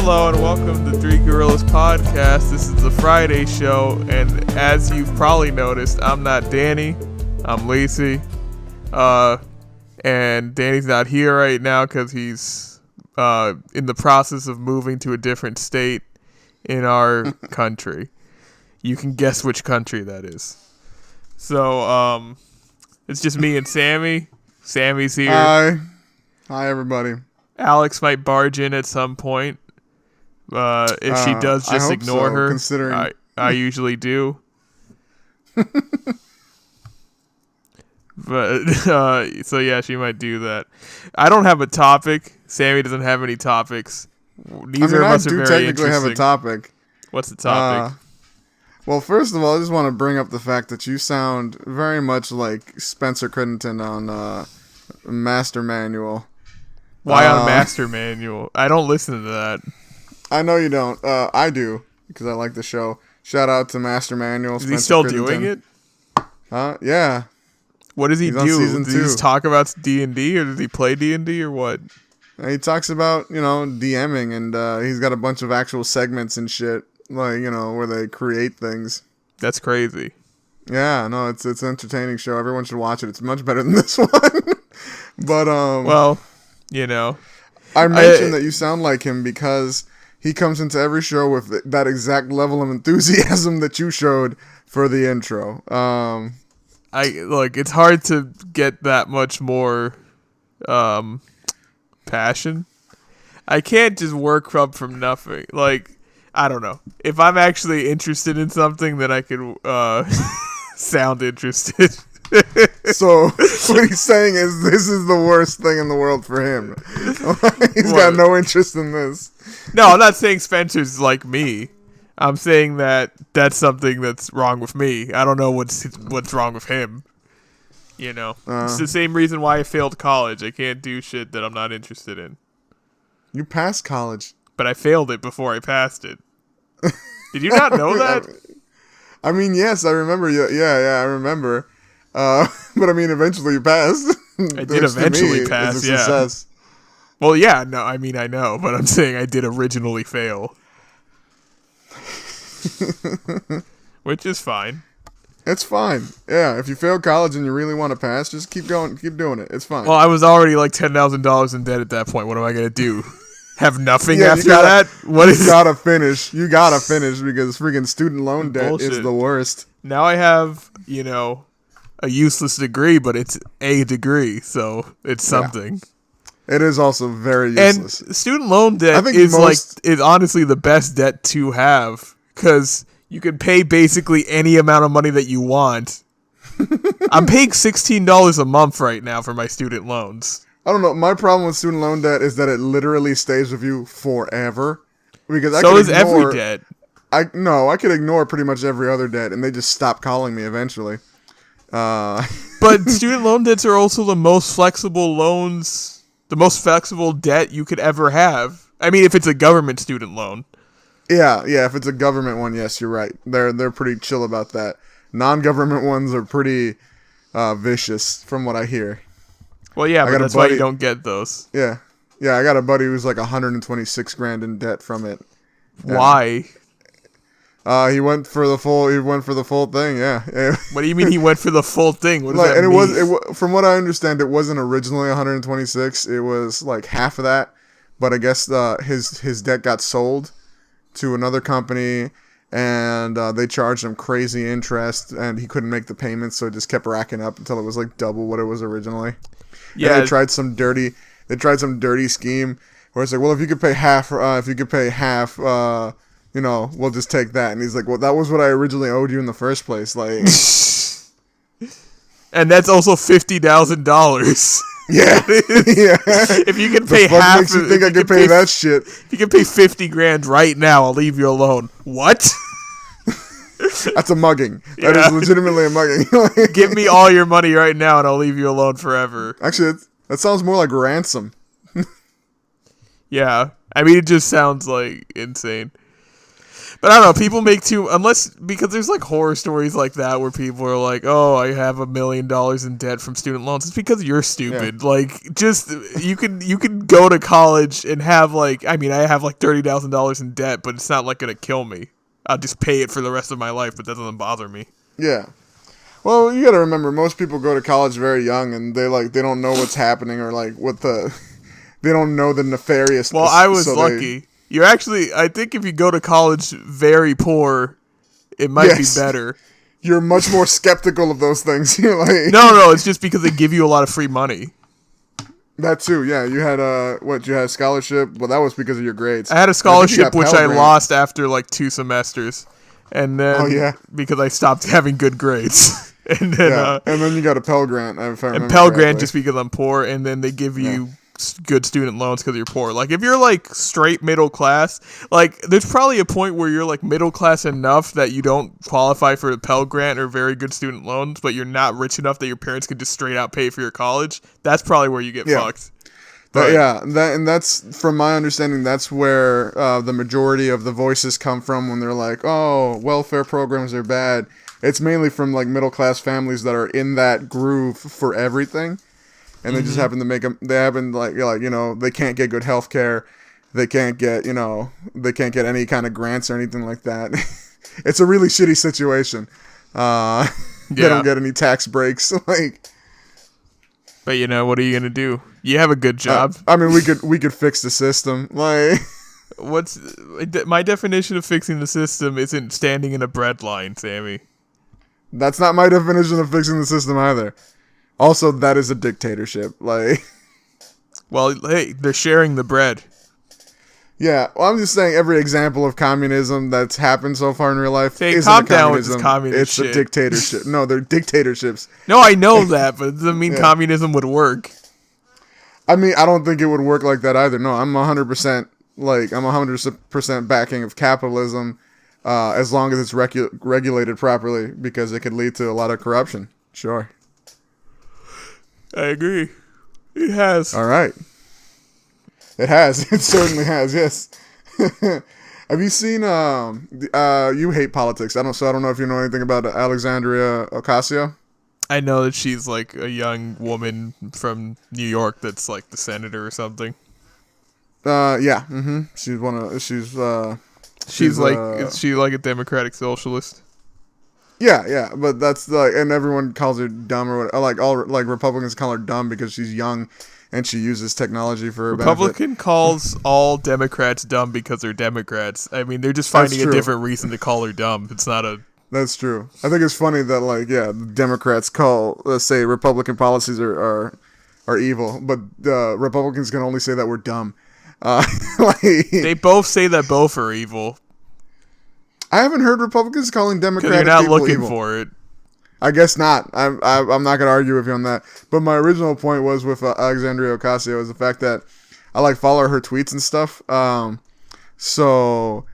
Hello and welcome to Three Gorillas Podcast. This is the Friday show, and as you've probably noticed, I'm not Danny, I'm Lacey. And Danny's not here right now because he's in the process of moving to a different state in our country. You can guess which country that is. So, it's just me and Sammy. Sammy's here. Hi, everybody. Alex might barge in at some point. If she does, just ignore her. Considering I usually do. But so yeah, she might do that. I don't have a topic. Sammy doesn't have any topics. Neither of us are very interesting. I do technically have a topic. What's the topic? Well, first of all, I just want to bring up the fact that you sound very much like Spencer Crittenden on Master Manual. Why on Master Manual? I don't listen to that. I know you don't. I do, because I like the show. Shout out to Master Manual. Is he still doing it? Yeah. What does he do? Does he just talk about D&D, or does he play D&D, or what? He talks about, DMing, and he's got a bunch of actual segments and shit, like, where they create things. That's crazy. Yeah, no, it's an entertaining show. Everyone should watch it. It's much better than this one. But, well, I mentioned that you sound like him because he comes into every show with that exact level of enthusiasm that you showed for the intro. It's hard to get that much more passion. I can't just work up from nothing. Like, I don't know. If I'm actually interested in something, then I can sound interested. So what he's saying is this is the worst thing in the world for him. He's got no interest in this. No, I'm not saying Spencer's like me. I'm saying that that's something that's wrong with me. I don't know what's wrong with him. It's the same reason why I failed college. I can't do shit that I'm not interested in. You passed college. But I failed it before I passed it. Did you not know that? I mean, yes, I remember. Yeah, I remember. But I mean, eventually you passed. I did eventually pass, yeah. Success. Well, yeah, no, I mean, I know, but I'm saying I did originally fail. Which is fine. It's fine. Yeah, if you fail college and you really want to pass, just keep going, keep doing it. It's fine. Well, I was already like $10,000 in debt at that point. What am I going to do? Have nothing after that? You gotta finish. You gotta finish because freaking student loan debt is the worst. Now I have, a useless degree, but it's a degree, so it's something. Yeah. It is also very useless. And student loan debt is honestly the best debt to have because you can pay basically any amount of money that you want. I'm paying $16 a month right now for my student loans. I don't know. My problem with student loan debt is that it literally stays with you forever. Because so is every debt. I could ignore pretty much every other debt, and they just stop calling me eventually. But student loan debts are also the most flexible loans, the most flexible debt you could ever have. I mean, if it's a government student loan. Yeah. If it's a government one, yes, you're right. They're pretty chill about that. Non-government ones are pretty vicious, from what I hear. Well, yeah, but that's why you don't get those. Yeah. I got a buddy who's like $126,000 in debt from it. Why? He went for the full thing. Yeah. What do you mean he went for the full thing? What does that mean? From what I understand, it wasn't originally 126. It was like half of that. But I guess his debt got sold to another company, and they charged him crazy interest, and he couldn't make the payments, so it just kept racking up until it was like double what it was originally. Yeah. And they tried some dirty scheme where it's like, well, if you could pay half, we'll just take that. And he's like, well, that was what I originally owed you in the first place. Like, and that's also $50,000. Yeah. If you can pay half, makes you think I can pay that shit? If you can pay $50,000 right now, I'll leave you alone. What? That's a mugging. That is legitimately a mugging. Give me all your money right now, and I'll leave you alone forever. Actually, that sounds more like ransom. Yeah, I mean, it just sounds like insane. But I don't know. People make because there's like horror stories like that where people are like, "Oh, I have $1 million in debt from student loans." It's because you're stupid. Yeah. Like, just you can go to college and have I have like $30,000 in debt, but it's not like gonna kill me. I'll just pay it for the rest of my life, but that doesn't bother me. Yeah. Well, you got to remember, most people go to college very young, and they don't know what's happening or like they don't know the nefarious. Well, I was lucky. I think if you go to college very poor, it might be better. You're much more skeptical of those things. You're like, no, it's just because they give you a lot of free money. That too, yeah. You had you had a scholarship. Well, that was because of your grades. I had a scholarship which I lost after like 2 semesters, and then because I stopped having good grades. And then you got a Pell Grant. If I remember and Pell Grant just because I'm poor, and then they give you good student loans because you're poor. Like if you're like straight middle class, like there's probably a point where you're like middle class enough that you don't qualify for a Pell Grant or very good student loans, but you're not rich enough that your parents could just straight out pay for your college. That's probably where you get fucked. That's from my understanding. That's where the majority of the voices come from when they're like, "Oh, welfare programs are bad." It's mainly from like middle class families that are in that groove for everything, and they just happen to make them. They happen they can't get good health care, they can't get any kind of grants or anything like that. It's a really shitty situation. They don't get any tax breaks. But what are you gonna do? You have a good job. We could fix the system. Like, my definition of fixing the system isn't standing in a bread line, Sammy. That's not my definition of fixing the system either. Also, that is a dictatorship. Like, well, hey, they're sharing the bread. Yeah, well, I'm just saying every example of communism that's happened so far in real life isn't a communism. It's a dictatorship. No, they're dictatorships. No, I know that, but it doesn't mean communism would work. I mean, I don't think it would work like that either. No, I'm 100% backing of capitalism. As long as it's regulated properly, because it could lead to a lot of corruption. Sure. I agree. It has. All right. It has. It certainly has, yes. Have you seen, you hate politics. I don't know if you know anything about Alexandria Ocasio. I know that she's like a young woman from New York that's like the senator or something. Yeah. Mm-hmm. Is she like a democratic socialist? Yeah, but that's and everyone calls her dumb or what, Republicans call her dumb because she's young and she uses technology for her Republican benefit. Calls all Democrats dumb because they're Democrats. I mean, they're just finding a different reason to call her dumb. It's not a... That's true. I think it's funny that the Democrats say Republican policies are evil, but Republicans can only say that we're dumb. They both say that both are evil. I haven't heard Republicans calling Democrats evil. You're not looking evil. For it. I guess not. I'm not going to argue with you on that. But my original point was with Alexandria Ocasio is the fact that I follow her tweets and stuff. So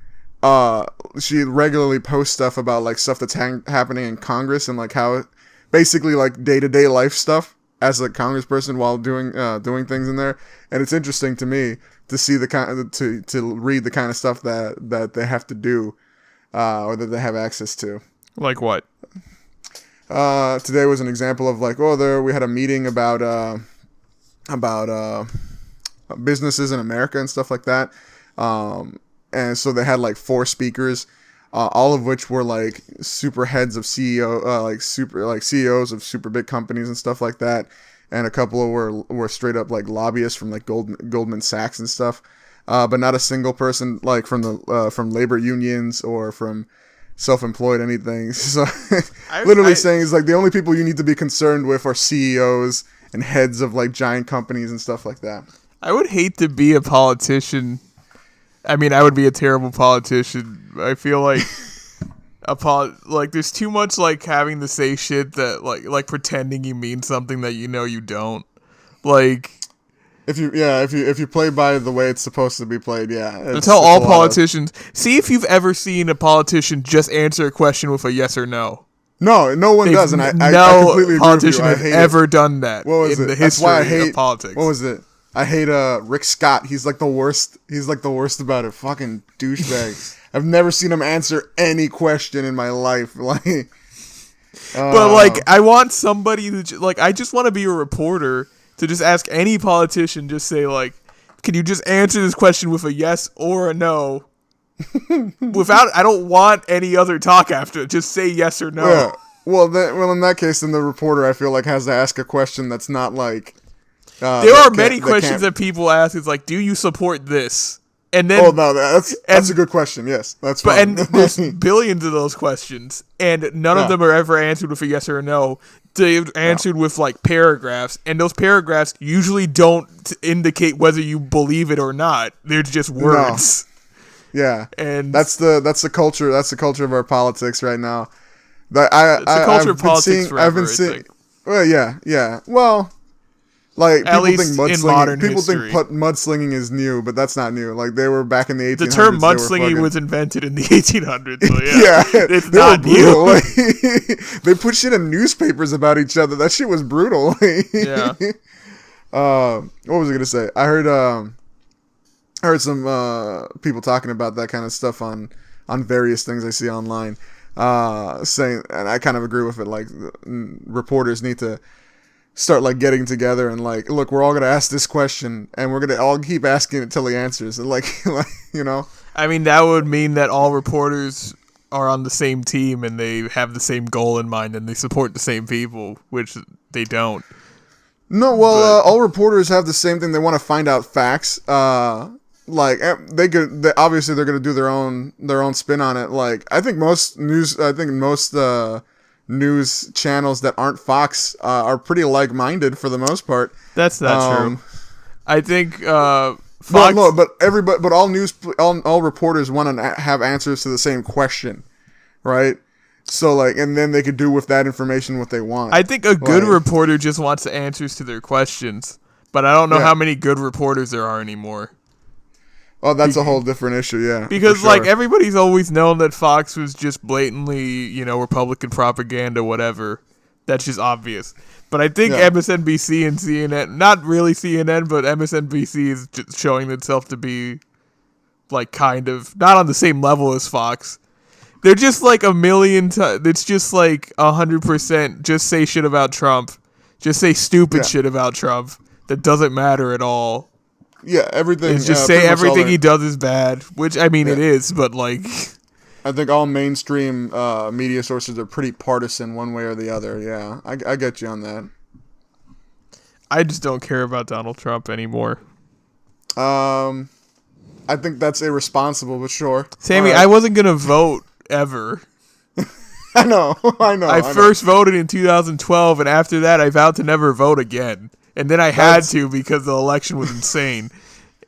she regularly posts stuff about stuff that's happening in Congress and how basically day-to-day life stuff as a congressperson while doing things in there. And it's interesting to me to see to read the kind of stuff that they have to do or that they have access to. Like what? Today was an example of we had a meeting about businesses in America and stuff like that. And so they had 4 speakers, all of which were super heads of CEOs of super big companies and stuff like that. And a couple were straight up lobbyists from Goldman Sachs and stuff. But not a single person from labor unions or from self-employed anything. So saying is the only people you need to be concerned with are CEOs and heads of like giant companies and stuff like that. I would hate to be a politician. I mean, I would be a terrible politician. I feel like there's too much like having to say shit that like pretending you mean something that you know you don't. Like if you play by the way it's supposed to be played, that's how all politicians. See if you've ever seen a politician just answer a question with a yes or no. No one does, and I completely agree with you. No politician has ever done that what was in it? the history of politics. What was it? I hate Rick Scott. He's like the worst. He's like the worst about it. Fucking douchebag. I've never seen him answer any question in my life. Like, but like, I want somebody who like, I just want to be a reporter to just ask any politician, just say like, can you just answer this question with a yes or a no? I don't want any other talk after it. Just say yes or no. Yeah. Well, in that case, then the reporter, I feel like, has to ask a question that's not like. There are many questions that people ask. It's like, do you support this? And then, oh no, that's a good question. Yes, that's fine. And there's billions of those questions, and none of them are ever answered with a yes or a no. They're answered with like paragraphs, and those paragraphs usually don't indicate whether you believe it or not. They're just words. No. Yeah, and that's the culture. That's the culture of our politics right now. It's the culture of politics forever. I've been seeing. Well, yeah. Well. Like, at least in modern history. People think mudslinging is new, but that's not new. Like, they were back in the 1800s. The term mudslinging was invented in the 1800s, so yeah. It's not new. Like, they put shit in newspapers about each other. That shit was brutal. Yeah. What was I gonna say? I heard some people talking about that kind of stuff on various things I see online, saying, and I kind of agree with it, like, reporters need to start like getting together and like, look, we're all gonna ask this question and we're gonna all keep asking it till he answers, and like you know. I mean, that would mean that all reporters are on the same team and they have the same goal in mind and they support the same people, which they don't. No, well, all reporters have the same thing. They want to find out facts. Like obviously they're gonna do their own spin on it. Like, I think most news channels that aren't Fox are pretty like-minded for the most part. That's not true. I think Fox. No, but all reporters want to have answers to the same question, right? So like, and then they could do with that information what they want. I think a good reporter just wants the answers to their questions, but I don't know how many good reporters there are anymore. Oh, that's a whole different issue, yeah. Because, like, everybody's always known that Fox was just blatantly, Republican propaganda, whatever. That's just obvious. But I think MSNBC and CNN, not really CNN, but MSNBC is just showing itself to be, like, kind of, not on the same level as Fox. They're just, like, a million times, it's just, like, 100% just say shit about Trump. Just say stupid shit about Trump that doesn't matter at all. Yeah, everything. It's just say everything he does is bad, which, I mean, it is, but, like... I think all mainstream media sources are pretty partisan one way or the other, yeah. I get you on that. I just don't care about Donald Trump anymore. I think that's irresponsible, but sure. Sammy, I wasn't going to vote, ever. I know. I first voted in 2012, and after that, I vowed to never vote again. And then I had to because the election was insane.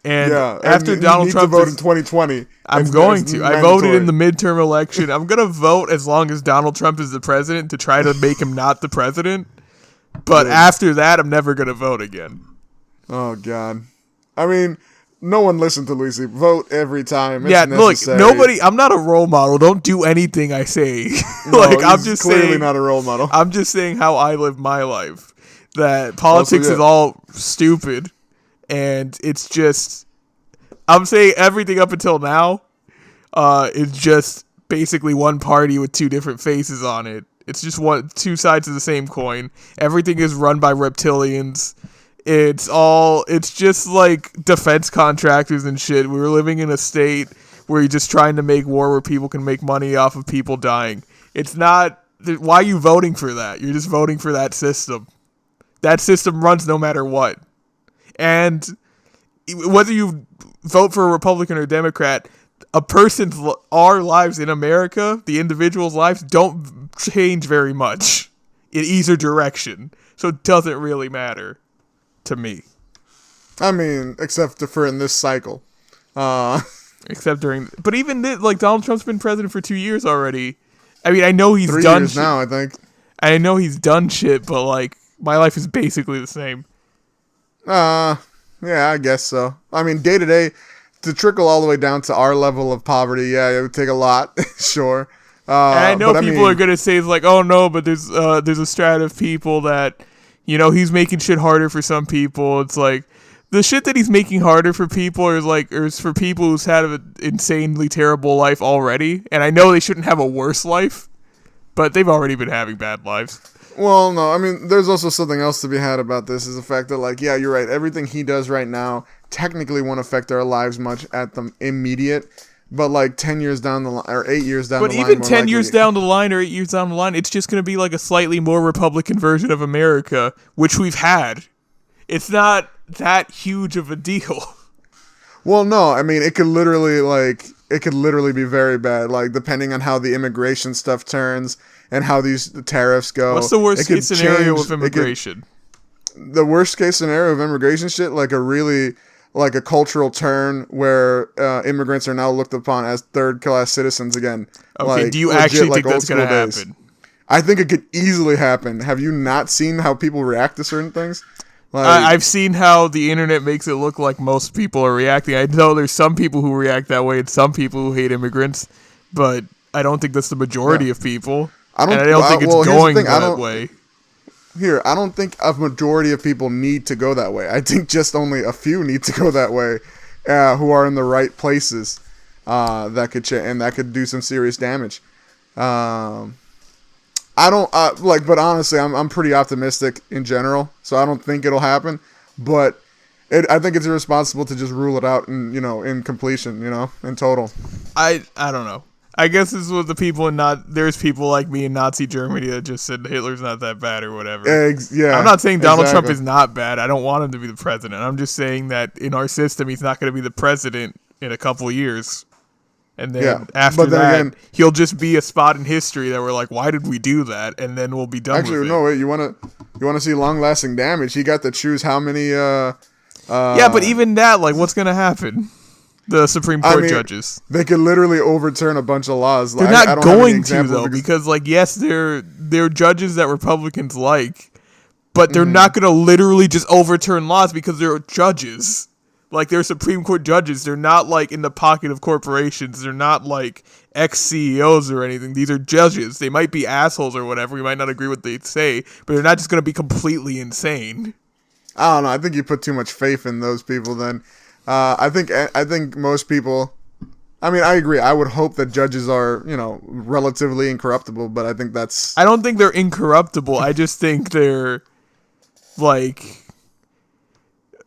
And after Donald Trump voted in 2020, I'm going to. I voted in the midterm election. I'm going to vote as long as Donald Trump is the president to try to make him not the president. But after that, I'm never going to vote again. Oh, God. I mean, no one listened to Lucy. Vote every time. It's necessary. Look, nobody. I'm not a role model. Don't do anything I say. I'm just clearly not a role model. I'm just saying how I live my life. That politics is all stupid, and it's just, I'm saying everything up until now is just basically one party with two different faces on it. It's just two sides of the same coin. Everything is run by reptilians. It's just like defense contractors and shit. We're living in a state where you're just trying to make war where people can make money off of people dying. It's not, why are you voting for that? You're just voting for that system. That system runs no matter what. And whether you vote for a Republican or Democrat, our lives in America, the individual's lives, don't change very much in either direction. So it doesn't really matter to me. I mean, except for in this cycle. Except but even like Donald Trump's been president for 2 years already. I mean, I know he's 3 done years shit. Now, I think. I know he's done shit, but like, my life is basically the same. Yeah, I guess so. I mean, day to day, to trickle all the way down to our level of poverty, it would take a lot, sure. And I know people are gonna say like, "Oh no," but there's a strata of people that, he's making shit harder for some people. It's like the shit that he's making harder for people is for people who's had an insanely terrible life already. And I know they shouldn't have a worse life, but they've already been having bad lives. Well, no, I mean, there's also something else to be had about this, is the fact that, like, yeah, you're right, everything he does right now technically won't affect our lives much at the immediate, but, like, 10 years down the line, or 8 years down the line, but even 10 years down the line or 8 years down the line, it's just going to be, like, a slightly more Republican version of America, which we've had. It's not that huge of a deal. Well, no, I mean, it could literally be very bad, like, depending on how the immigration stuff turns and how these tariffs go. What's the worst case scenario with immigration? The worst case scenario of immigration shit, like a cultural turn where immigrants are now looked upon as third-class citizens again. Okay, like, do you legit, actually like think that's going to days. happen? I think it could easily happen. Have you not seen how people react to certain things? Like, I've seen how the internet makes it look like most people are reacting. I know there's some people who react that way and some people who hate immigrants, but I don't think that's the majority of people. I don't think it's going that way. I don't think a majority of people need to go that way. I think just only a few need to go that way, who are in the right places, that could and that could do some serious damage. I don't but honestly, I'm pretty optimistic in general, so I don't think it'll happen. But I think it's irresponsible to just rule it out in completion, in total. I don't know. I guess this is what the people there's people like me in Nazi Germany that just said Hitler's not that bad or whatever. Yeah, I'm not saying Donald Trump is not bad. I don't want him to be the president. I'm just saying that in our system, he's not going to be the president in a couple of years. And then after that, again, he'll just be a spot in history that we're like, why did we do that? And then we'll be done with it. Actually, no, wait, you want to see long-lasting damage? He got to choose how many... yeah, but even that, like, what's going to happen? The Supreme Court judges. They could literally overturn a bunch of laws. They're not going to, though, because, like, yes, they're judges that Republicans like, but they're not going to literally just overturn laws because they're judges. Like, they're Supreme Court judges. They're not, like, in the pocket of corporations. They're not, like, ex-CEOs or anything. These are judges. They might be assholes or whatever. We might not agree with what they say, but they're not just going to be completely insane. I don't know. I think you put too much faith in those people then. I think most people... I mean, I agree. I would hope that judges are, relatively incorruptible, but I think that's... I don't think they're incorruptible. I just think they're, like...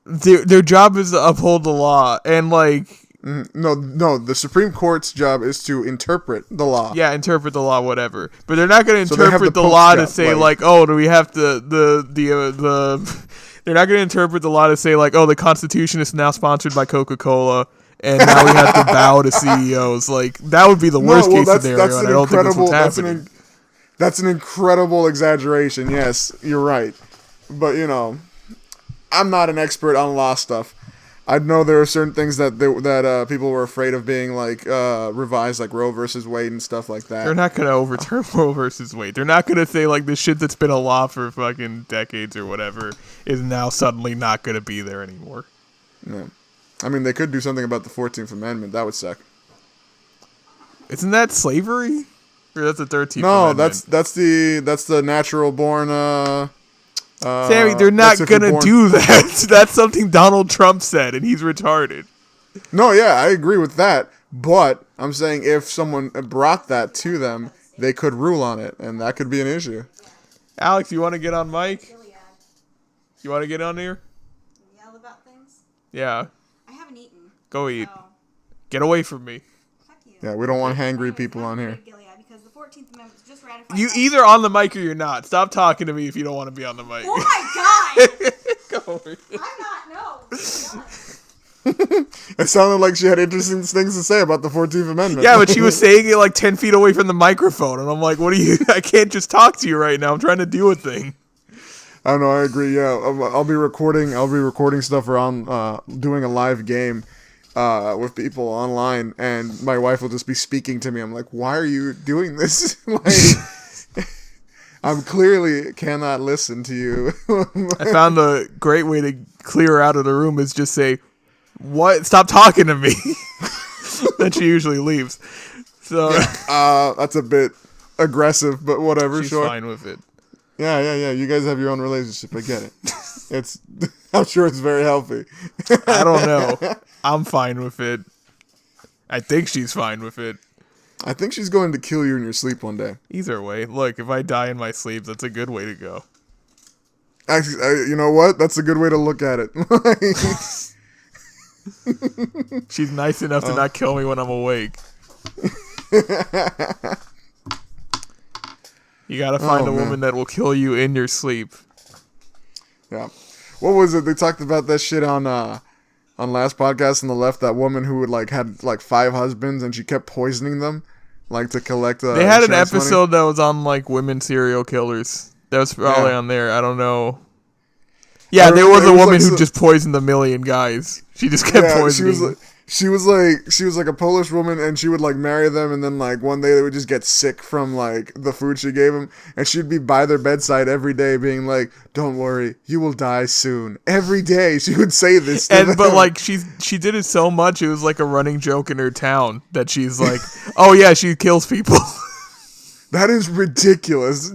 Their job is to uphold the law, and like... No, the Supreme Court's job is to interpret the law. Yeah, interpret the law, whatever. But they're not going to interpret the law to say, like, oh, do we have to... They're not going to interpret the law to say, like, oh, the Constitution is now sponsored by Coca-Cola, and now we have to bow to CEOs. Like, that would be the worst case scenario, and I don't think that's what's happening. That's an incredible exaggeration, yes, you're right. But, I'm not an expert on law stuff. I know there are certain things that people were afraid of being like revised, like Roe versus Wade and stuff like that. They're not going to overturn Roe versus Wade. They're not going to say like the shit that's been a law for fucking decades or whatever is now suddenly not going to be there anymore. No. I mean, they could do something about the 14th Amendment. That would suck. Isn't that slavery? Or that's the 13th No, Amendment? that's the natural born... Sammy, they're not gonna do that. That's something Donald Trump said, and he's retarded. No, yeah, I agree with that. But I'm saying if someone brought that to them, they could rule on it, and that could be an issue. Alex, you want to get on mic? You want to get on here? Yell about things? Yeah. I haven't eaten. Go eat. Get away from me. Fuck you. Yeah, we don't want hangry people on here. Because the 14th Amendment was just ratified. You either on the mic or you're not. Stop talking to me if you don't want to be on the mic. Oh my god! Go over. I'm not. No. It sounded like she had interesting things to say about the 14th Amendment. Yeah, but she was saying it like 10 feet away from the microphone, and I'm like, what are you... I can't just talk to you right now. I'm trying to do a thing. I don't know, I agree, yeah. I'll be recording stuff around doing a live game with people online, and my wife will just be speaking to me. I'm like, why are you doing this? Like, I'm clearly cannot listen to you. I found a great way to clear her out of the room is just say, what? Stop talking to me. Then she usually leaves. So that's a bit aggressive, but whatever. She's sure. fine with it. Yeah. You guys have your own relationship. I get it. It's I'm sure it's very healthy. I don't know. I'm fine with it. I think she's fine with it. I think she's going to kill you in your sleep one day. Either way, look, if I die in my sleep, that's a good way to go. Actually, you know what? That's a good way to look at it. She's nice enough to not kill me when I'm awake. You gotta find a woman that will kill you in your sleep. Yeah. What was it? They talked about that shit on last podcast on the left. That woman who would had 5 husbands and she kept poisoning them, to collect. They had an insurance episode money. that was on women serial killers. That was probably on there. I don't know. Yeah, there was a woman who just poisoned 1 million guys. She just kept poisoning. She was like a Polish woman, and she would marry them, and then one day they would just get sick from the food she gave them, and she'd be by their bedside every day, being like, "Don't worry, you will die soon." Every day she would say this, but she did it so much, it was like a running joke in her town that she's like, "Oh yeah, she kills people." That is ridiculous.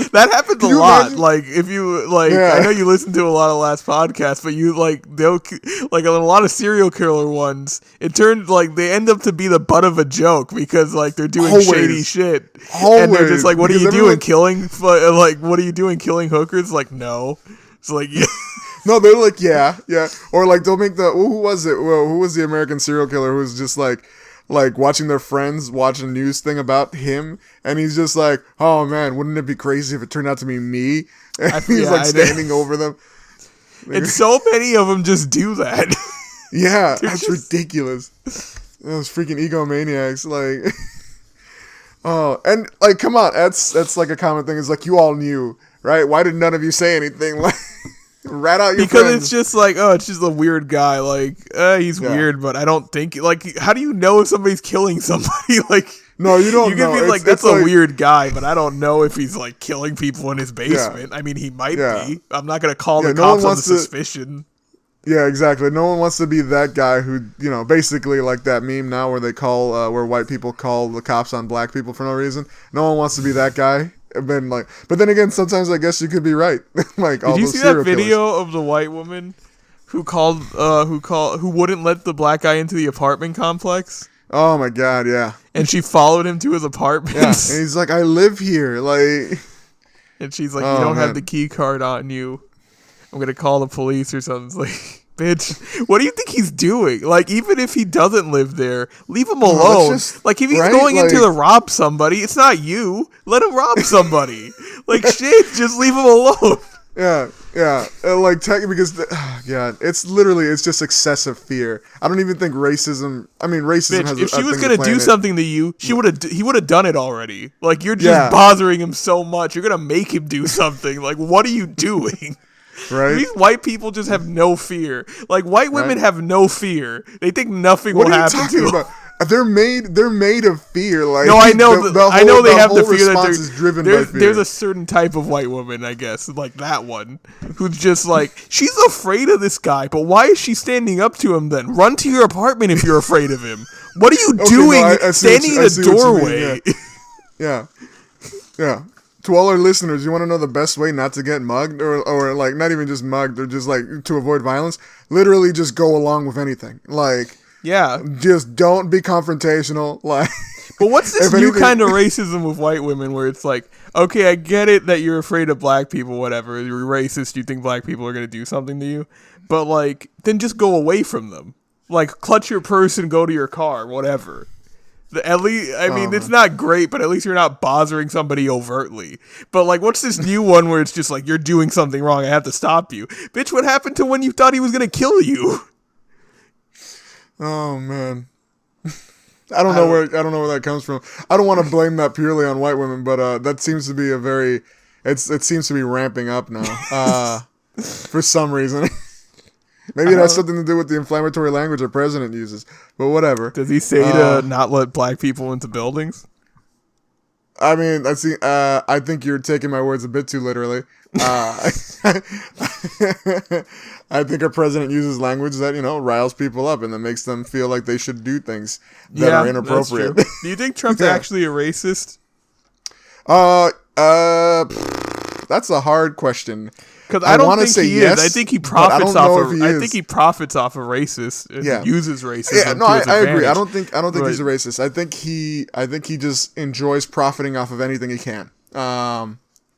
That happens a lot. Imagine? If you I know you listen to a lot of last podcasts, but you they'll a lot of serial killer ones. It turned they end up to be the butt of a joke because they're doing shady shit, and they're just "What are you doing, killing? What are you doing, killing hookers?" No, it's yeah. No, they're yeah, or they'll make who was it? Well, who was the American serial killer who was just watching their friends watch a news thing about him, and he's just "Oh man, wouldn't it be crazy if it turned out to be me?" And he's standing over them. And so many of them just do that. Yeah, that's ridiculous. Those freaking egomaniacs, oh, and come on, that's a common thing. Is you all knew, right? Why did none of you say anything? Rat out your because friends. It's just it's just a weird guy. He's weird, but I don't think how do you know if somebody's killing somebody? No, you don't. You can know. be that's a weird guy, but I don't know if he's killing people in his basement. Yeah. I mean, he might be. I'm not gonna call the no cops one on the wants to- suspicion. Yeah, exactly. No one wants to be that guy who, basically that meme now where they call, where white people call the cops on black people for no reason. No one wants to be that guy. And then but then again, sometimes I guess you could be right. Did you see that video of the white woman who wouldn't let the black guy into the apartment complex? Oh my god, yeah. And she followed him to his apartment. Yeah, and he's like, "I live here," And she's like, "You don't have the key card on you. I'm gonna call the police or something." It's bitch, what do you think he's doing? Even if he doesn't live there, leave him alone. If he's going in to rob somebody, it's not you. Let him rob somebody. Shit, just leave him alone. Yeah. Because, God, it's just excessive fear. I don't even think racism. I mean, racism has. If she was gonna do something to you, he would have done it already. You're just bothering him so much. You're gonna make him do something. What are you doing? Right? These white people just have no fear. White women have no fear. They think nothing will happen to them. What are you talking about? They're made of fear. No, I know. I know they have the fear that is driven by fear. There's a certain type of white woman, I guess, that one, who's just she's afraid of this guy, but why is she standing up to him then? Run to your apartment if you're afraid of him. What are you doing standing in a doorway? Yeah. To all our listeners, you want to know the best way not to get mugged or not even just mugged or just to avoid violence? Literally just go along with anything. Yeah. Just don't be confrontational. But what's this new kind of racism with white women where it's okay, I get it that you're afraid of black people, whatever. You're racist, you think black people are going to do something to you. But then just go away from them. Clutch your purse and go to your car, whatever. At least, I mean, it's not great, but at least you're not bothering somebody overtly. But what's this new one where it's just you're doing something wrong, I have to stop you, bitch? What happened to when you thought he was gonna kill you? Oh man, I don't know where that comes from. I don't want to blame that purely on white women, but that seems to be it seems to be ramping up now for some reason. Maybe it has something to do with the inflammatory language our president uses, but whatever. Does he say to not let black people into buildings? I mean, I think you're taking my words a bit too literally. I think our president uses language that, riles people up and that makes them feel like they should do things that are inappropriate. Do you think Trump's actually a racist? That's a hard question. Because I don't wanna think say he yes, is. I think he but I profits don't know off if of. he I is. think he profits off of racists and Yeah. uses racism. Yeah, no, to his I agree. I advantage. don't think But- he's a racist. I think he just enjoys profiting off of anything he can.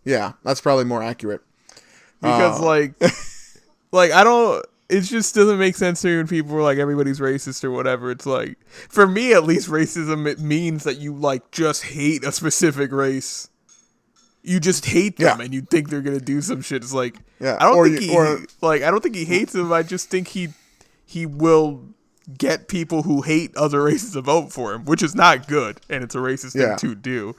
Yeah, that's probably more accurate. because like I don't. It just doesn't make sense to me when people are like everybody's racist or whatever. It's like, for me at least, racism, it means that you like just hate a specific race. You just hate them Yeah. and you think they're gonna do some shit. It's like, Yeah, I don't or think I don't think he hates them. I just think he will get people who hate other races to vote for him, which is not good, and it's a racist Yeah. thing to do.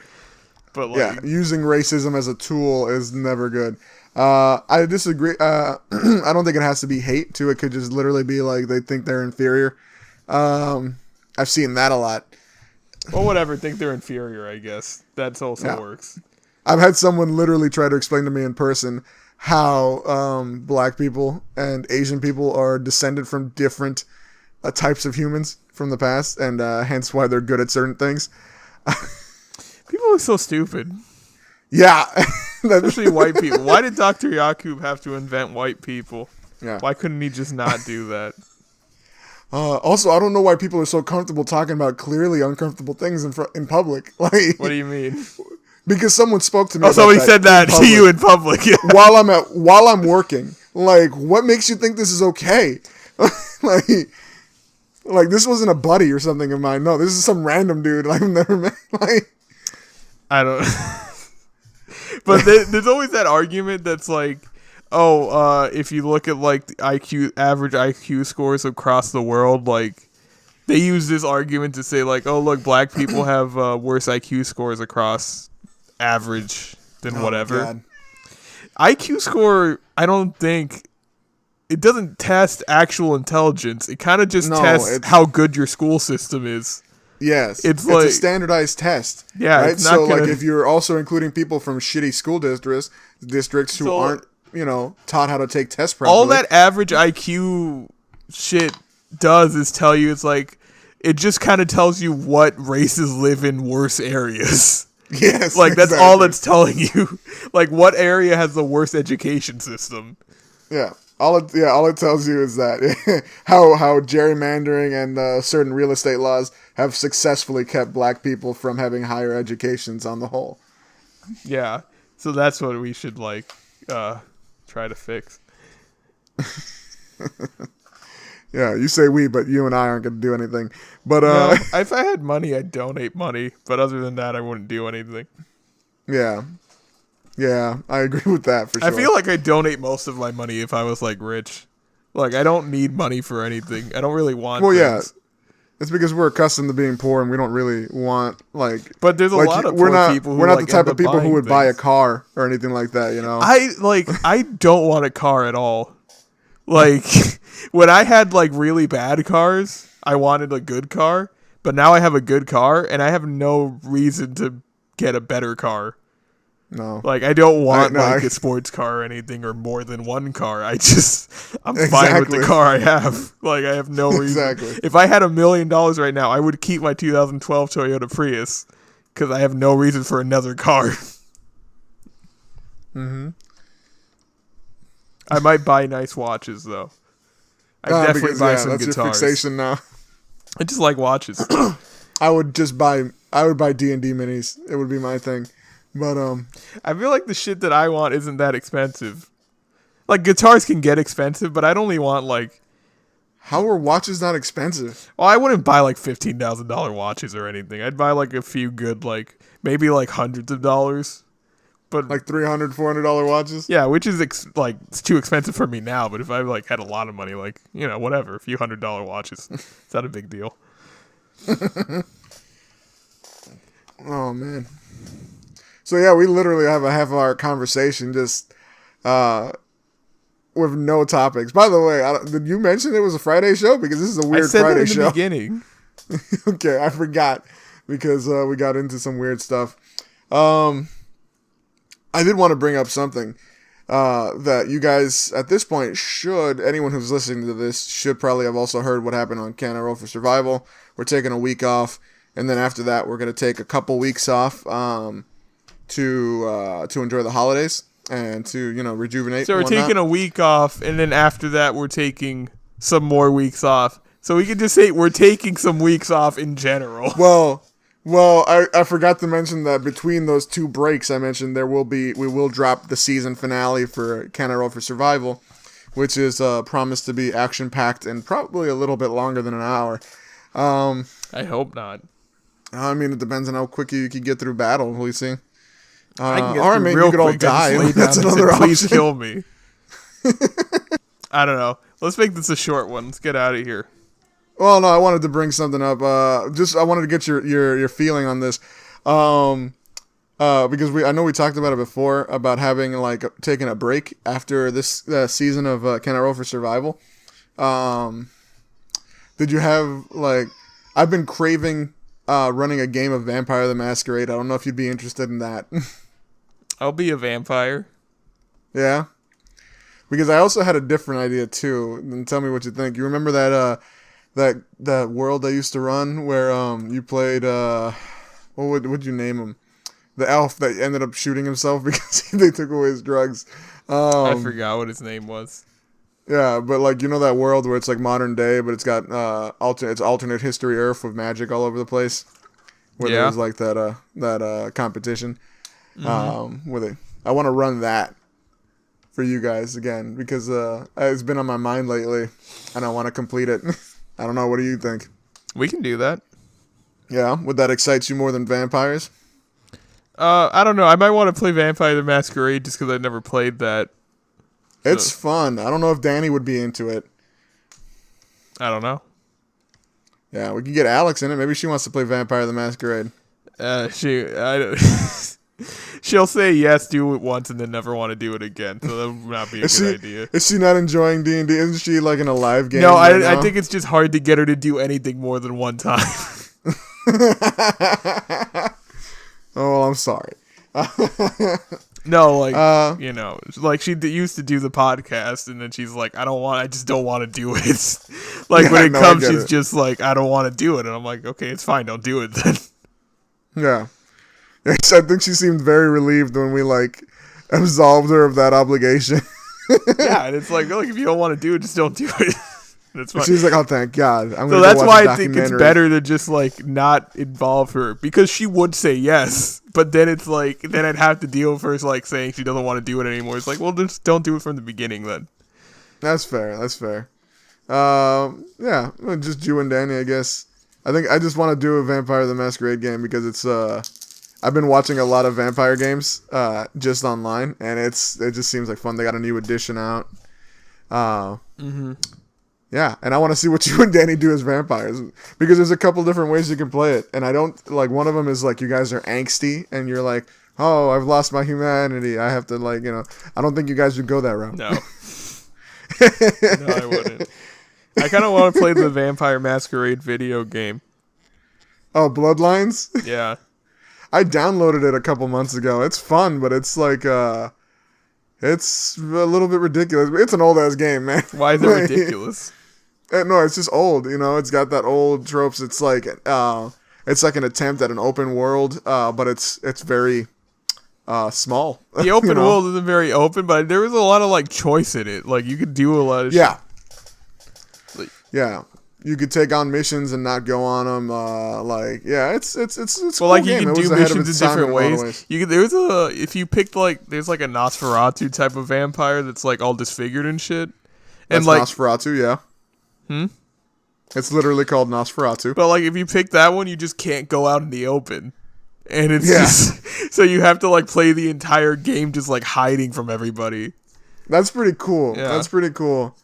But like, Yeah, using racism as a tool is never good. I disagree. I don't think it has to be hate too. It could just literally be like they think they're inferior. I've seen that a lot. well, whatever. Think they're inferior. I guess that's also Yeah. works. I've had someone literally try to explain to me in person how black people and Asian people are descended from different types of humans from the past, and hence why they're good at certain things. People are so stupid, Yeah, especially white people. Why did Dr. Yakub have to invent white people? yeah. Why couldn't he just not do that? Also, I don't know why people are so comfortable talking about clearly uncomfortable things in public. Like, What do you mean? because someone spoke to me. Oh, about somebody that said that in to public you in public. Yeah. while I'm working. Like, what makes you think this is okay? like this wasn't a buddy or something of mine. No, this is some random dude I've never met. Like, I don't. But there's always that argument that's like, oh, if you look at like the average IQ scores across the world, like they use this argument to say like, oh, look, black people have worse IQ scores across average than whatever. God. IQ score, I don't think it doesn't test actual intelligence. It kind of just No, tests it's- how good your school system is. Yes, It's a like- standardized test. Yeah, right. it's not So, like, gonna- if you're also including people from shitty school districts who So- aren't, taught how to take tests properly. All that average IQ shit does is tell you, it's like, it just kind of tells you what races live in worse areas. Yes, Like, that's all exactly. it's telling you. Like, what area has the worst education system? Yeah. All it tells you is that how gerrymandering and certain real estate laws have successfully kept black people from having higher educations on the whole. Yeah. So that's what we should, like, try to fix. Yeah, you say we, but you and I aren't going to do anything. But No, if I had money, I'd donate money. But other than that, I wouldn't do anything. yeah, I agree with that for sure. I feel like I'd donate most of my money if I was, like, rich. Like, I don't need money for anything. I don't really want things. It's because we're accustomed to being poor and we don't really want like. But there's a lot of we're poor not, people who we're not like, the type end of up people who buying would buy a things. car or anything like that. I don't want a car at all. Like when I had like really bad cars, I wanted a good car, but now I have a good car and I have no reason to get a better car. No. Like I don't want I- a sports car or anything or more than one car. I'm fine with Exactly. the car I have. Like I have no reason. Exactly. If I had $1 million right now, I would keep my 2012 Toyota Prius because I have no reason for another car. Mm-hmm. I might buy nice watches though. I definitely buy some that's guitars. your fixation now. I just like watches. I would buy D&D minis. It would be my thing. But I feel like the shit that I want isn't that expensive. Like guitars can get expensive, but I'd only want like. how are watches not expensive? Well, I wouldn't buy like $15,000 watches or anything. I'd buy like a few good, like maybe like hundreds of dollars. But Like $300, $400 watches? yeah, which is like it's too expensive for me now. But if I like had a lot of money, like whatever, a few $100 watches, it's not a big deal. Oh man. So yeah, we literally have a half-hour conversation just with no topics. By the way, did you mention it was a Friday show? Because this is a I weird said Friday that in the show. beginning. Okay, I forgot because we got into some weird stuff. I did want to bring up something that you guys at this point anyone who's listening to this should probably have also heard what happened on Canada Road for Survival. We're taking a week off, and then after that, we're going to take a couple weeks off to enjoy the holidays. and to rejuvenate. So we're and whatnot. taking a week off, and then after that, we're taking some more weeks off. So we could just say we're taking some weeks off in general. Well, I forgot to mention that between those 2 breaks I mentioned, we will drop the season finale for Canada Road for Survival, which is promised to be action packed and probably a little bit longer than an hour. I hope not. I mean, it depends on how quick you can get through battle. We'll see. I can get or through maybe real you could all quick. die. I just lay That's down and another say, please option. kill me. I don't know. Let's make this a short one. Let's get out of here. Well, no, I wanted to bring something up. I wanted to get your feeling on this, because I know we talked about it before about having taking a break after this season of Canada Road for Survival. Did you have I've been craving running a game of Vampire the Masquerade. I don't know if you'd be interested in that. I'll be a vampire. Yeah, because I also had a different idea too. And tell me what you think. You remember that world I used to run where you played what would you name him? The elf that ended up shooting himself because they took away his drugs. I forgot what his name was. Yeah, but that world where it's modern day, but it's got alternate history Earth with magic all over the place. Where there was that competition. Mm-hmm. I want to run that for you guys again because it's been on my mind lately, and I want to complete it. I don't know. What do you think? We can do that. Yeah, would that excite you more than vampires? I don't know. I might want to play Vampire the Masquerade just because I've never played that. It's fun. I don't know if Danny would be into it. I don't know. Yeah, we could get Alex in it. Maybe she wants to play Vampire the Masquerade. She'll say yes, do it once, and then never want to do it again. So that would not be a good idea. Is she not enjoying D&D? Isn't she in a live game? No, right I now? think it's just hard to get her to do anything more than one time. Oh, I'm sorry. No, she used to do the podcast, and then she's like, I just don't want to do it. When it comes, she's just like, I don't want to do it. And I'm like, okay, it's fine, don't do it then. Yeah. Yes, I think she seemed very relieved when we absolved her of that obligation. Yeah, and it's like, look, if you don't want to do it, just don't do it. That's fine. She's like, oh, thank God. So that's why I think it's better to just not involve her, because she would say yes, but then it's then I'd have to deal with her saying she doesn't want to do it anymore. It's well, just don't do it from the beginning then. That's fair. Yeah, just you and Danny, I guess. I think I just want to do a Vampire the Masquerade game because it's I've been watching a lot of vampire games just online, and it just seems like fun. They got a new edition out. Yeah, and I want to see what you and Danny do as vampires, because there's a couple different ways you can play it, and I don't one of them is you guys are angsty, and you're like, oh, I've lost my humanity. I have to I don't think you guys would go that route. No, no, I wouldn't. I kind of want to play the Vampire Masquerade video game. Oh, Bloodlines? Yeah. I downloaded it a couple months ago. It's fun, but it's it's a little bit ridiculous. It's an old ass game, man. Why is it ridiculous? No, it's just old. It's got that old tropes. It's it's an attempt at an open world, but it's very small. The open world isn't very open, but there was a lot of choice in it. You could do a lot of shit. Yeah. You could take on missions and not go on them. It's well, cool you game. can do missions in different ways. You could, if you picked there's a Nosferatu type of vampire that's all disfigured and shit. And that's Nosferatu, yeah. It's literally called Nosferatu. But if you pick that one, you just can't go out in the open, and it's just so you have to play the entire game just hiding from everybody. That's pretty cool. Yeah. That's pretty cool.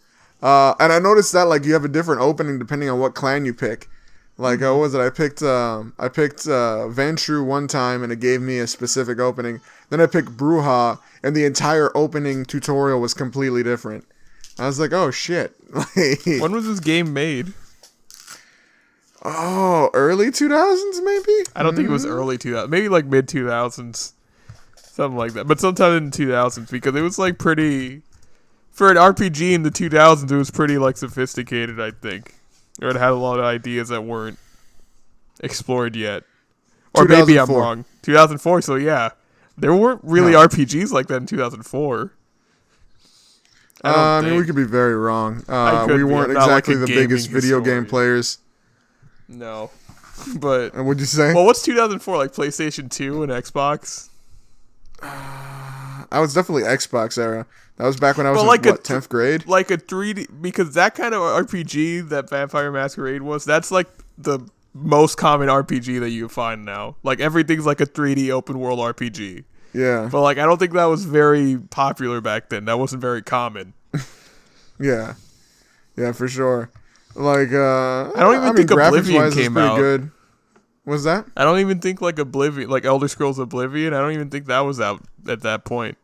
And I noticed that you have a different opening depending on what clan you pick. What was it? I picked Ventru one time and it gave me a specific opening. Then I picked Bruja and the entire opening tutorial was completely different. I was like, oh shit. When was this game made? Oh, early 2000s maybe? I don't think it was early 2000s. Maybe mid 2000s. Something like that. But sometime in the 2000s, because it was pretty... For an RPG in the 2000s, it was pretty sophisticated, I think. Or it had a lot of ideas that weren't explored yet. Or maybe I'm wrong. 2004, so yeah. There weren't really No. RPGs like that in 2004. I mean, we could be very wrong. We weren't exactly the biggest video game players. No. But And what'd you say? well, what's 2004 like? PlayStation 2 and Xbox. I was definitely Xbox era. That was back when I was But in like a 10th grade. Like a 3D, because that kind of RPG that Vampire Masquerade was, that's like the most common RPG that you find now. Like everything's like a 3D open world RPG. Yeah, But like I don't think that was very popular back then. That wasn't very common. yeah, for sure. Like, I don't even think Oblivion came out. Good. Was that? I don't even think like Oblivion, like Elder Scrolls Oblivion, I don't even think that was out at that point.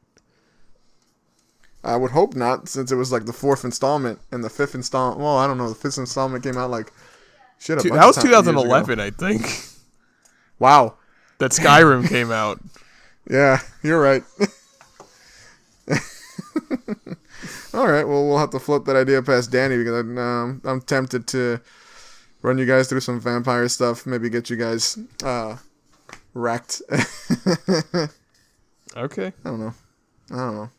I would hope not, since it was like the 4th installment and the 5th installment. Well, I don't know. The 5th installment came out like shit. That was 2011, I think. Wow. That Skyrim came out. Yeah, you're right. All right. Well, we'll have to float that idea past Danny because I'm tempted to run you guys through some vampire stuff. Maybe get you guys wrecked. Okay. I don't know.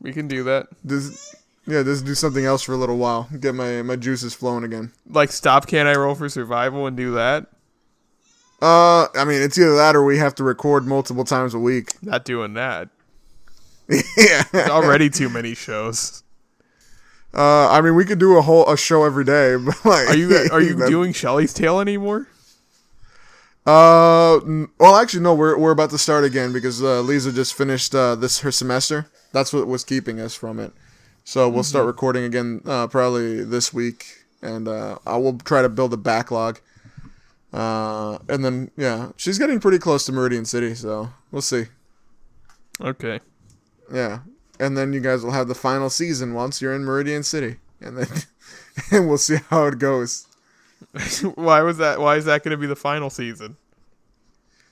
We can do that. Just do something else for a little while. Get my juices flowing again. Like stop Can I Roll for Survival and do that? I mean, it's either that or we have to record multiple times a week. Not doing that. Yeah. There's already too many shows. I mean, we could do a show every day, but like, Are you doing Shelley's Tale anymore? Well, actually, no. We're about to start again because Lisa just finished her semester. That's what was keeping us from it. So we'll start recording again probably this week, and I will try to build a backlog. And then she's getting pretty close to Meridian City, so we'll see. Okay. Yeah, and then you guys will have the final season once you're in Meridian City, and then and we'll see how it goes. Why is that going to be the final season?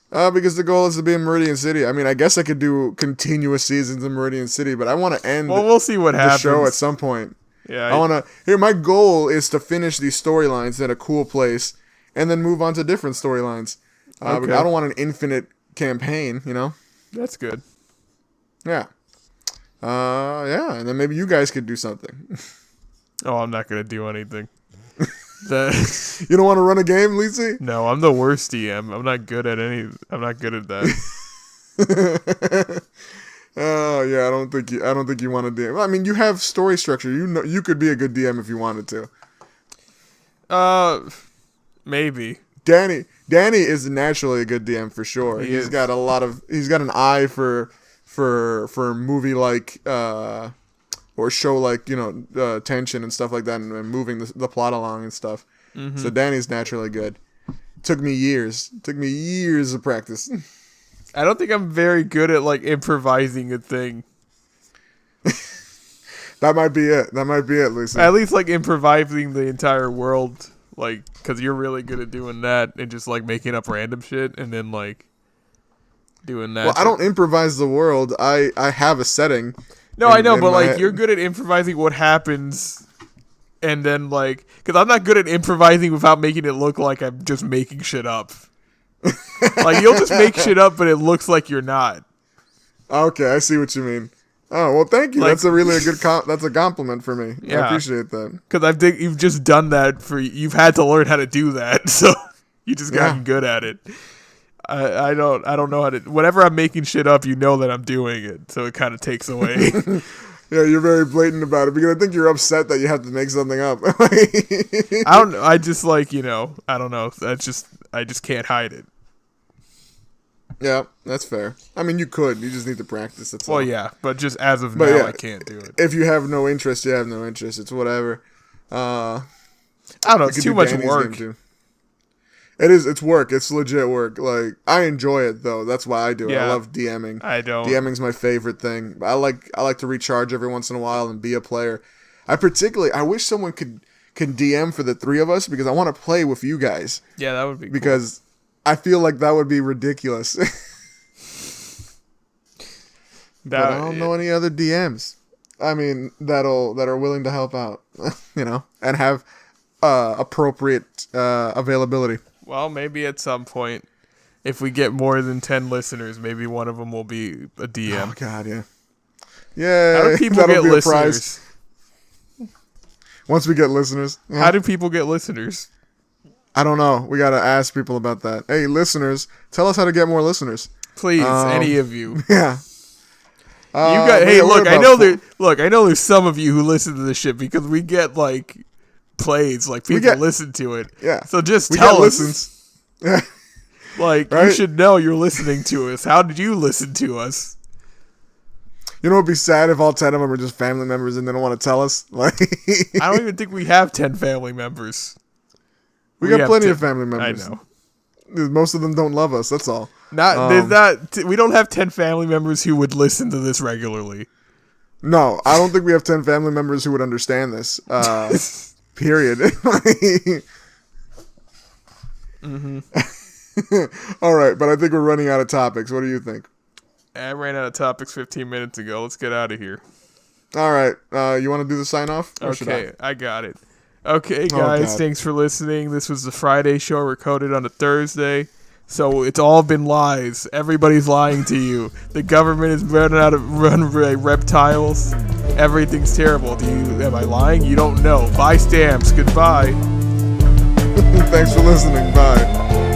Because the goal is to be in Meridian City. I mean, I guess I could do continuous seasons in Meridian City, but I want to end Well, we'll see what the happens. show at some point. Yeah. I want to. Here, my goal is to finish these storylines at a cool place, and then move on to different storylines. Okay. Because I don't want an infinite campaign, you know? That's good. Yeah. And then maybe you guys could do something. Oh, I'm not going to do anything. You don't want to run a game, Lisa? No, I'm the worst DM. I'm not good at that. Oh yeah, I don't think you want to DM. I mean, you have story structure. You know, you could be a good DM if you wanted to. Maybe. Danny is naturally a good DM for sure. He is. He's got an eye for movie like or show like tension and stuff like that, and moving the plot along and stuff. Mm-hmm. So Danny's naturally good. Took me years of practice. I don't think I'm very good at like improvising a thing. That might be it, Lucy. At least like improvising the entire world, like, because you're really good at doing that and just like making up random shit and then like doing that. Well, I don't improvise the world. I have a setting. No, I know, but like you're good at improvising what happens, and then like, because I'm not good at improvising without making it look like I'm just making shit up. Like you'll just make shit up, but it looks like you're not. Okay, I see what you mean. Oh well, thank you. Like, that's a compliment for me. Yeah. I appreciate that. Because I think you've just done that you've had to learn how to do that, so you just gotten good at it. I don't know how to. Whenever I'm making shit up, you know that I'm doing it, so it kind of takes away. Yeah, you're very blatant about it because I think you're upset that you have to make something up. I don't. I just like I don't know. I just can't hide it. Yeah, that's fair. I mean, you could. You just need to practice. That's all. Well, yeah, but just as of now, I can't do it. If you have no interest, you have no interest. It's whatever. I don't know. It's too much work. It is. It's work. It's legit work. Like, I enjoy it though. That's why I do it. Yeah, I love DMing. I don't. DMing's my favorite thing. I like to recharge every once in a while and be a player. I wish someone can DM for the three of us because I want to play with you guys. Yeah, that would be because I feel like that would be ridiculous. But I don't know any other DMs. I mean, that are willing to help out, and have appropriate availability. Well, maybe at some point. If we get more than 10 listeners, maybe one of them will be a Oh DM. God, yeah. Yeah. How do people that'll get be a prize. listeners? Once we get listeners. Yeah. How do people get listeners? I don't know. We gotta ask people about that. Hey, listeners, tell us how to get more listeners. Please, any of you. Yeah. Hey, look, I know there's some of you who listen to this shit because we get like plays, like people listen to it. Yeah. So just We tell get us. listens. Yeah. Like, Right? you should know you're listening to us. How did you listen to us? You know what'd be sad if all 10 of them are just family members and they don't want to tell us? Like, I don't even think we have 10 family members. we got have plenty 10 of family members. I know. Most of them don't love us. That's all. We don't have 10 family members who would listen to this regularly. No, I don't think we have 10 family members who would understand this. Period. All right, but I think we're running out of topics. What do you think? I ran out of topics 15 minutes ago. Let's get out of here. All right, you want to do the sign off? Okay, I got it. Okay, guys, God. thanks for listening. This was the Friday show recorded on a Thursday. So it's all been lies. Everybody's lying to you. The government is run reptiles. Everything's terrible. Am I lying? You don't know. Buy stamps. Goodbye. Thanks for listening. Bye.